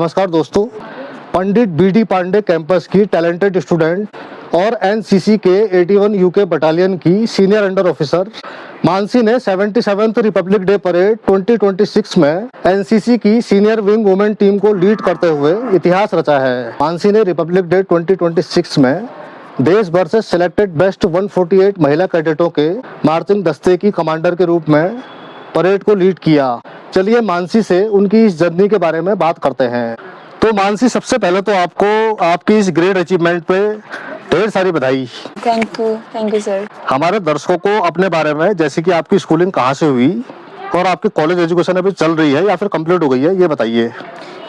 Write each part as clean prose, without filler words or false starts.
नमस्कार दोस्तों, पंडित BD Pandey campus की टैलेंटेड स्टूडेंट और एनसीसी के 81 यूके बटालियन की सीनियर अंडर ऑफिसर मानसी ने 77th रिपब्लिक डे परेड 2026 में एनसीसी की सीनियर विंग वुमेन टीम को लीड करते हुए इतिहास रचा है। मानसी ने रिपब्लिक डे 2026 में देश भर से सिलेक्टेड बेस्ट 148 महिला कैडेटों के मार्चिंग दस्ते की कमांडर के रूप में परेड को लीड किया। चलिए मानसी से उनकी इस जर्नी के बारे में बात करते हैं। तो मानसी, सबसे पहले तो आपको आपकी इस ग्रेट अचीवमेंट पे ढेर सारी बधाई। Thank you sir. हमारे दर्शकों को अपने बारे में, जैसे कि आपकी स्कूलिंग कहाँ से हुई और आपकी कॉलेज एजुकेशन अभी चल रही है या फिर कंप्लीट हो गई है, ये बताइए।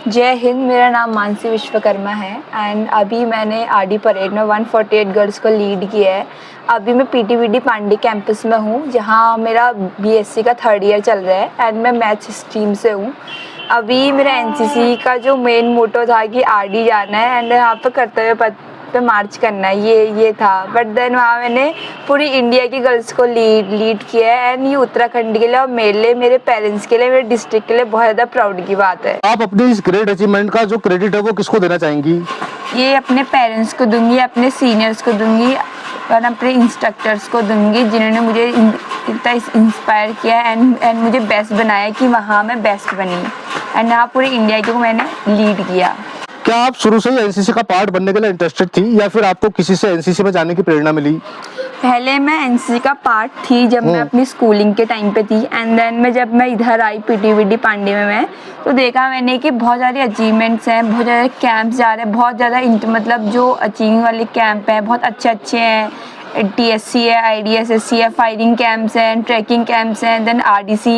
जय हिंद, मेरा नाम मानसी विश्वकर्मा है एंड अभी मैंने आरडी परेड में 148 गर्ल्स को लीड किया है। अभी मैं पीटीबीडी पांडे कैंपस में हूँ, जहाँ मेरा बीएससी का 3rd ईयर चल रहा है एंड मैं मैथ्स स्ट्रीम से हूँ। अभी मेरा एनसीसी का जो मेन मोटो था कि आरडी जाना है एंड यहाँ पर कर्तव्य पथ पे मार्च करना है, ये था। बट देन वहाँ मैंने पूरी इंडिया की गर्ल्स को लीड किया है एंड ये उत्तराखंड के लिए और मेरे लिए, मेरे पेरेंट्स के लिए, मेरे डिस्ट्रिक्ट के लिए बहुत ज़्यादा प्राउड की बात है। आप अपनी इस ग्रेट अचीवमेंट का जो क्रेडिट है वो किसको देना चाहेंगी? ये अपने पेरेंट्स को दूंगी, अपने सीनियर्स को दूंगी और अपने इंस्ट्रक्टर्स को दूंगी, जिन्होंने मुझे इतना इंस्पायर किया एंड मुझे बेस्ट बनाया कि वहाँ मैं बेस्ट बनी एंड यहाँ पूरी इंडिया को मैंने लीड किया। क्या आप शुरू से ही एनसीसी का पार्ट बनने के लिए इंटरेस्टेड थी या फिर आपको किसी से एनसीसी में जाने की प्रेरणा मिली? पहले मैं एनसीसी का पार्ट थी जब मैं अपनी स्कूलिंग के टाइम पे थी एंड देन जब मैं इधर आई पीटीबीडी पांडे में मैं तो देखा मैंने कि बहुत सारे अचीवमेंट्स हैं, बहुत ज़्यादा कैंप्स जा रहे हैं, बहुत ज़्यादा मतलब जो अचीविंग वाले कैंप हैं बहुत अच्छे हैं। टीएससी है, आईडीएसएससी है, फायरिंग कैंप्स हैं, ट्रैकिंग कैंप्स हैं, देन आरडीसी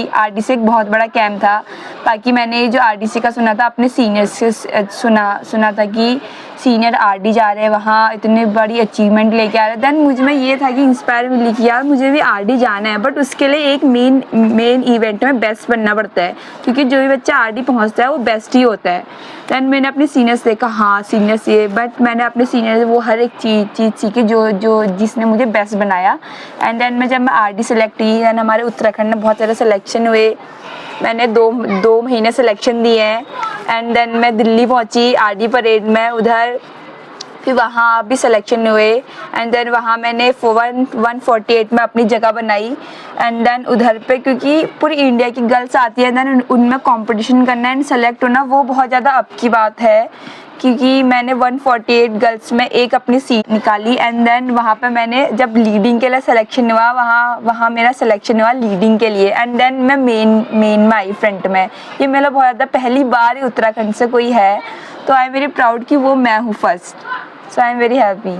एक बहुत बड़ा कैंप था। बाकी मैंने जो आरडीसी का सुना था अपने सीनियर्स से सुना था कि सीनियर आरडी जा रहे हैं वहाँ, इतनी बड़ी अचीवमेंट लेके आ रहे हैं। देन मुझ में ये था कि इंस्पायर मिली कि यार मुझे भी आरडी जाना है, बट उसके लिए एक मेन इवेंट में बेस्ट बनना पड़ता है, क्योंकि जो भी बच्चा आरडी पहुँचता है वो बेस्ट ही होता है। देन मैंने अपने सीनियर्स देखा, हाँ सीनियर्स ये, बट मैंने अपने सीनियर से वो हर एक चीज़ सीखी जो जिसने मुझे बेस्ट बनाया। एंड देन मैं जब मैं आरडी सेलेक्ट हुई एंड हमारे उत्तराखंड में बहुत सारे सिलेक्शन हुए, मैंने दो महीने सिलेक्शन दिए हैं एंड देन मैं दिल्ली पहुंची आरडी परेड में, उधर फिर वहाँ भी सिलेक्शन हुए एंड देन वहाँ मैंने 148 में अपनी जगह बनाई एंड देन उधर पे क्योंकि पूरी इंडिया की गर्ल्स आती है देन उनमें कंपटीशन करना एंड सेलेक्ट होना वो बहुत ज़्यादा अप की बात है, क्योंकि मैंने 148 गर्ल्स में एक अपनी सीट निकाली एंड देन वहाँ पे मैंने जब लीडिंग के लिए सिलेक्शन हुआ वहाँ मेरा सिलेक्शन हुआ लीडिंग के लिए एंड देन मैं मेन में आई फ्रंट में। ये मेरा बहुत ज़्यादा पहली बार ही उत्तराखंड से कोई है, तो आई एम वेरी प्राउड कि वो मैं हूँ first, so I am very happy.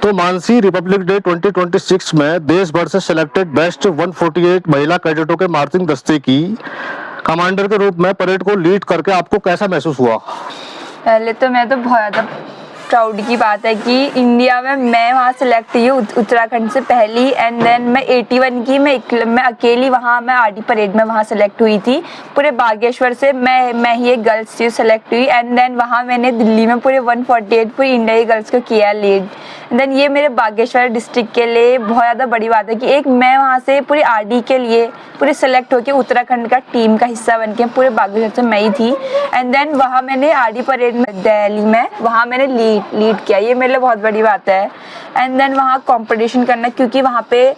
तो मानसी, रिपब्लिक डे 2026 में देश भर से सिलेक्टेड बेस्ट 148 महिला कैडेटों के मार्चिंग दस्ते की कमांडर के रूप में परेड को लीड करके आपको कैसा महसूस हुआ? पहले तो मैं तो बहुत ज़्यादा प्राउड की बात है कि इंडिया में मैं वहाँ सेलेक्ट हुई उत्तराखंड से पहली एंड देन मैं 81 की मैं अकेली वहाँ मैं आरडी परेड में वहाँ सेलेक्ट हुई थी। पूरे बागेश्वर से मैं ही एक गर्ल्स थी सेलेक्ट हुई एंड देन वहाँ मैंने दिल्ली में पूरे 148 पूरी इंडिया की गर्ल्स को किया लीड। देन ये मेरे बागेश्वर डिस्ट्रिक्ट के लिए बहुत ज़्यादा बड़ी बात है कि एक मैं वहाँ से पूरी आरडी के लिए पूरे सेलेक्ट होकर उत्तराखंड का टीम का हिस्सा बन के पूरे बागेश्वर से मैं ही थी एंड देन वहाँ मैंने आरडी परेड में दिल्ली में वहाँ मैंने लीड किया, ये मेरे लिए बहुत बड़ी बात है। एंड देन वहाँ कंपटीशन करना, क्योंकि वहाँ पे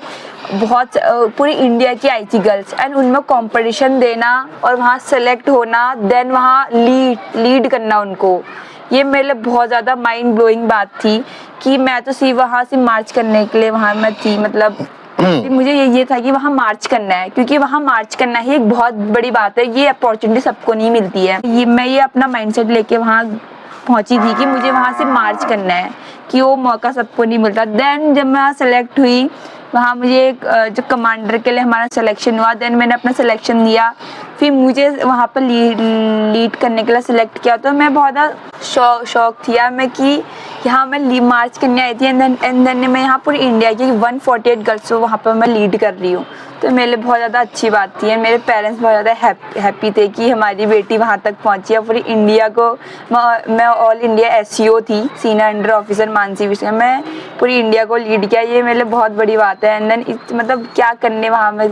बहुत पूरी इंडिया की आई थी गर्ल्स एंड उनमें कंपटीशन देना और वहाँ सेलेक्ट होना, देन वहाँ लीड करना उनको, ये मेरे लिए बहुत ज़्यादा माइंड ब्लोइंग बात थी कि मैं तो सिर्फ वहाँ से मार्च करने के लिए वहाँ मैं थी, मतलब मुझे ये था कि वहाँ मार्च करना है, क्योंकि वहाँ मार्च करना ही एक बहुत बड़ी बात है, ये अपॉर्चुनिटी सबको नहीं मिलती है। मैं ये अपना माइंडसेट लेके वहाँ पहुँची थी कि मुझे वहाँ से मार्च करना है, कि वो मौका सबको नहीं मिलता। देन जब मैं सेलेक्ट हुई वहाँ मुझे जो कमांडर के लिए हमारा सिलेक्शन हुआ, देन मैंने अपना सिलेक्शन दिया, फिर मुझे वहाँ पर लीड करने के लिए सिलेक्ट किया, तो मैं बहुत ज़्यादा शौक थी मैं कि यहाँ मैं मार्च करने आई थी एंड देन मैं यहाँ पूरी इंडिया की 148 गर्ल्स को वहाँ पर मैं लीड कर रही हूँ, तो मेरे लिए बहुत ज़्यादा अच्छी बात थी। मेरे पेरेंट्स बहुत ज़्यादा हैप्पी थे कि हमारी बेटी वहाँ तक पहुँची है। पूरी इंडिया को मैं ऑल इंडिया एसईओ थी, सीनियर अंडर ऑफिसर मानसी विश्व, मैं पूरी इंडिया को लीड किया, ये मेरे लिए बहुत बड़ी बात है। एंड देन मतलब क्या करने वहाँ मैं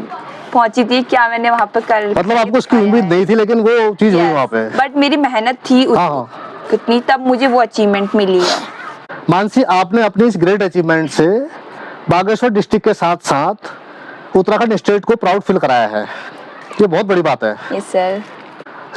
पहुंची थी, क्या मैंने वहाँ पे कर मतलब आपको उसकी उम्मीद नहीं थी, लेकिन वो चीज हुई वहाँ पे। बट मेरी मेहनत थी हाँ। कितनी, तब मुझे वो अचीवमेंट मिली है। मानसी, आपने अपनी इस ग्रेट अचीवमेंट से बागेश्वर डिस्ट्रिक्ट के साथ साथ उत्तराखंड स्टेट को प्राउड फील कराया है। ये बहुत बड़ी बात है। Yes sir.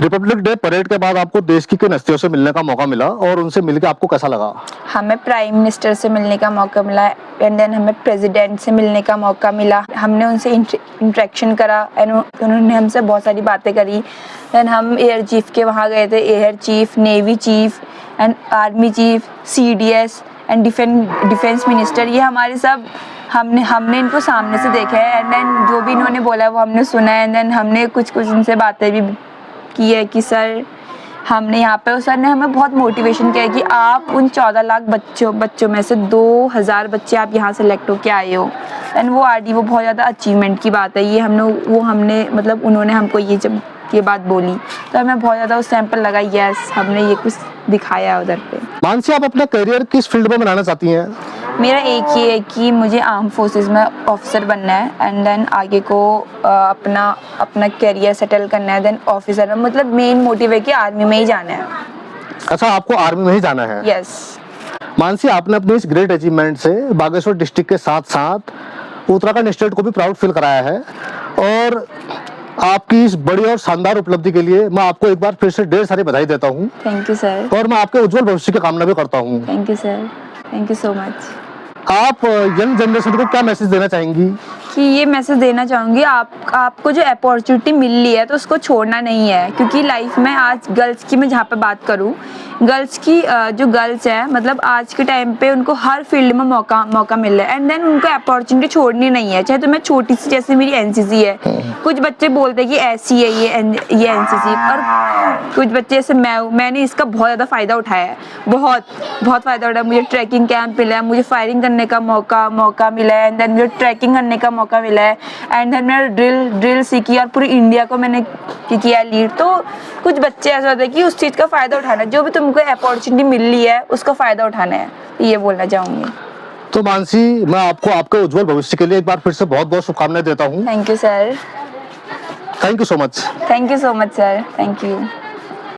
Republic day parade के बाद आपको देश की किन हस्तियों से मिलने का मौका मिला और उनसे मिलकर आपको कैसा लगा? हमें प्राइम मिनिस्टर से मिलने का मौका मिला एंड देन हमें प्रेसिडेंट से मिलने का मौका मिला। हमने उनसे इंटरेक्शन करा एंड उन्होंने हमसे बहुत सारी बातें करी। देन हम एयर चीफ के वहाँ गए थे, air chief, navy cheap and army chief, CDS and defence minister. ये हमारे सब हमने इनको सामने से देखा है एंड देन जो भी इन्होंने बोला है वो हमने सुना है एंड देन हमने कुछ उनसे बातें भी की है कि सर हमने यहाँ पे, सर ने हमें बहुत मोटिवेशन किया है कि आप उन 14 लाख बच्चों में से 2000 बच्चे आप यहाँ सेलेक्ट होके आए हो एंड वो वो बहुत ज़्यादा अचीवमेंट की बात है। ये हमने मतलब उन्होंने हमको ये बात बोली तो हमें बहुत ज़्यादा उस टाइम पर लगा यस हमने ये कुछ दिखाया उधर पे। मानसी, आप अपना करियर किस फील्ड में बनाना चाहती हैं? मेरा एक ही है कि मुझे आर्म फोर्सेस में ऑफिसर बनना है एंड देन आगे को अपना करियर सेटल करना है, देन ऑफिसर में, मतलब मेन मोटिव है कि आर्मी में ही जाना है। अच्छा, आपको आर्मी में ही जाना है? यस। मानसी, आपने अपनी इस ग्रेट अचीवमेंट से बागेश्वर डिस्ट्रिक्ट के साथ साथ उत्तराखंड स्टेट को भी प्राउड फील कराया है और आपकी इस बड़ी और शानदार उपलब्धि के लिए मैं आपको एक बार फिर से ढेर सारी बधाई देता हूँ। Thank you sir. और मैं आपके उज्जवल भविष्य की कामना भी करता हूँ। Thank you sir, thank you so much. आप यंग जनरेशन को क्या मैसेज देना चाहेंगी? कि ये मैसेज देना चाहूँगी, आपको जो अपॉर्चुनिटी मिल रही है तो उसको छोड़ना नहीं है, क्योंकि लाइफ में आज गर्ल्स की मैं जहाँ पे बात करूँ, गर्ल्स की जो गर्ल्स है मतलब आज के टाइम पे उनको हर फील्ड में मौका मिल रहा है एंड देन उनको अपॉर्चुनिटी छोड़नी नहीं है। चाहे तो मैं छोटी सी, जैसे मेरी NCC है, कुछ बच्चे बोलते हैं कि ऐसी है ये NCC, और कुछ बच्चे जैसे मैंने इसका बहुत ज़्यादा फ़ायदा उठाया है, बहुत फ़ायदा उठाया। मुझे ट्रैकिंग कैंप मिला है, मुझे फायरिंग करने का मौका मिला है एंड देन मुझे ट्रैकिंग करने का मौका मिला है एंड देन मैंने ड्रिल सीखी और पूरी इंडिया को मैंने किया लीड। तो कुछ बच्चे ऐसा होते हैं कि उस चीज़ का फ़ायदा उठाना, जो भी तुमको अपॉर्चुनिटी मिल रही है उसका फ़ायदा उठाना है, ये बोलना चाहूँगी। तो मानसी, मैं आपको आपके उज्जवल भविष्य के लिए एक बार फिर से बहुत बहुत शुभकामनाएं देता हूँ। Thank you sir. Thank you so much. Thank you so much sir, thank you.